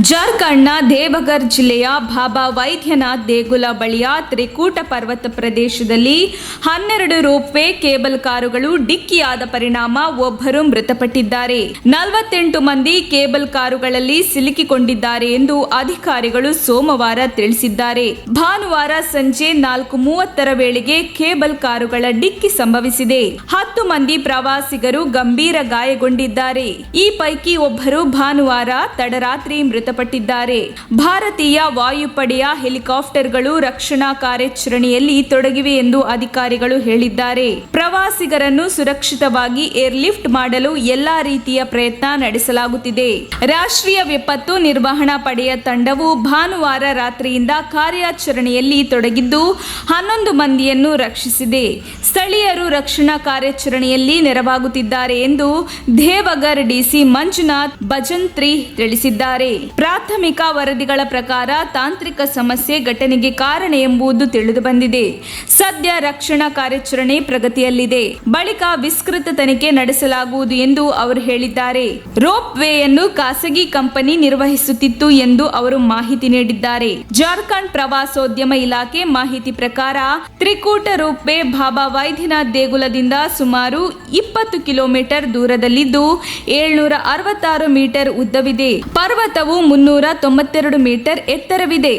ಜಾರ್ಖಂಡ್ನ ದೇವಘರ್ ಜಿಲ್ಲೆಯ ಬಾಬಾ ವೈದ್ಯನಾಥ್ ದೇಗುಲ ಬಳಿಯ ತ್ರಿಕೂಟ ಪರ್ವತ ಪ್ರದೇಶದಲ್ಲಿ 12 ರೋಪ್ವೇ ಕೇಬಲ್ ಕಾರುಗಳು ಡಿಕ್ಕಿಯಾದ ಪರಿಣಾಮ ಒಬ್ಬರು ಮೃತಪಟ್ಟಿದ್ದಾರೆ. 48 ಮಂದಿ ಕೇಬಲ್ ಕಾರುಗಳಲ್ಲಿ ಸಿಲುಕಿಕೊಂಡಿದ್ದಾರೆ ಎಂದು ಅಧಿಕಾರಿಗಳು ಸೋಮವಾರ ತಿಳಿಸಿದ್ದಾರೆ. ಭಾನುವಾರ ಸಂಜೆ 4:30 ವೇಳೆಗೆ ಕೇಬಲ್ ಕಾರುಗಳ ಡಿಕ್ಕಿ ಸಂಭವಿಸಿದೆ. 10 ಮಂದಿ ಪ್ರವಾಸಿಗರು ಗಂಭೀರ ಗಾಯಗೊಂಡಿದ್ದಾರೆ. ಈ ಪೈಕಿ ಒಬ್ಬರು ಭಾನುವಾರ ತಡರಾತ್ರಿ ಮೃತಪಟ್ಟಿದ್ದಾರೆ. ಭಾರತೀಯ ವಾಯುಪಡೆಯ ಹೆಲಿಕಾಪ್ಟರ್ಗಳು ರಕ್ಷಣಾ ಕಾರ್ಯಾಚರಣೆಯಲ್ಲಿ ತೊಡಗಿವೆ ಎಂದು ಅಧಿಕಾರಿಗಳು ಹೇಳಿದ್ದಾರೆ. ಪ್ರವಾಸಿಗರನ್ನು ಸುರಕ್ಷಿತವಾಗಿ ಏರ್ಲಿಫ್ಟ್ ಮಾಡಲು ಎಲ್ಲಾ ರೀತಿಯ ಪ್ರಯತ್ನ ನಡೆಸಲಾಗುತ್ತಿದೆ. ರಾಷ್ಟ್ರೀಯ ವಿಪತ್ತು ನಿರ್ವಹಣಾ ಪಡೆಯ ತಂಡವು ಭಾನುವಾರ ರಾತ್ರಿಯಿಂದ ಕಾರ್ಯಾಚರಣೆಯಲ್ಲಿ ತೊಡಗಿದ್ದು 11 ಮಂದಿಯನ್ನು ರಕ್ಷಿಸಿದೆ. ಸ್ಥಳೀಯರು ರಕ್ಷಣಾ ಕಾರ್ಯಾಚರಣೆಯಲ್ಲಿ ನೆರವಾಗುತ್ತಿದ್ದಾರೆ ಎಂದು ದೇವಘರ್ ಡಿಸಿ ಮಂಜುನಾಥ್ ಭಜಂತ್ರಿ ತಿಳಿಸಿದ್ದಾರೆ. ಪ್ರಾಥಮಿಕ ವರದಿಗಳ ಪ್ರಕಾರ ತಾಂತ್ರಿಕ ಸಮಸ್ಯೆ ಘಟನೆಗೆ ಕಾರಣ ಎಂಬುದು ತಿಳಿದುಬಂದಿದೆ. ಸದ್ಯ ರಕ್ಷಣಾ ಕಾರ್ಯಾಚರಣೆ ಪ್ರಗತಿಯಲ್ಲಿದೆ. ಬಳಿಕ ವಿಸ್ತೃತ ತನಿಖೆ ನಡೆಸಲಾಗುವುದು ಎಂದು ಅವರು ಹೇಳಿದ್ದಾರೆ. ರೋಪ್ ವೇಯನ್ನು ಖಾಸಗಿ ಕಂಪನಿ ನಿರ್ವಹಿಸುತ್ತಿತ್ತು ಎಂದು ಅವರು ಮಾಹಿತಿ ನೀಡಿದ್ದಾರೆ. ಜಾರ್ಖಂಡ್ ಪ್ರವಾಸೋದ್ಯಮ ಇಲಾಖೆ ಮಾಹಿತಿ ಪ್ರಕಾರ ತ್ರಿಕೂಟ ರೋಪ್ ವೇ ಬಾಬಾ ವೈದ್ಯನಾಥ್ ದೇಗುಲದಿಂದ ಸುಮಾರು 20 ಕಿಲೋಮೀಟರ್ ದೂರದಲ್ಲಿದ್ದು 766 ಮೀಟರ್ ಉದ್ದವಿದೆ. ಪರ್ವತವು 392 ಮೀಟರ್ ಎತ್ತರವಿದೆ.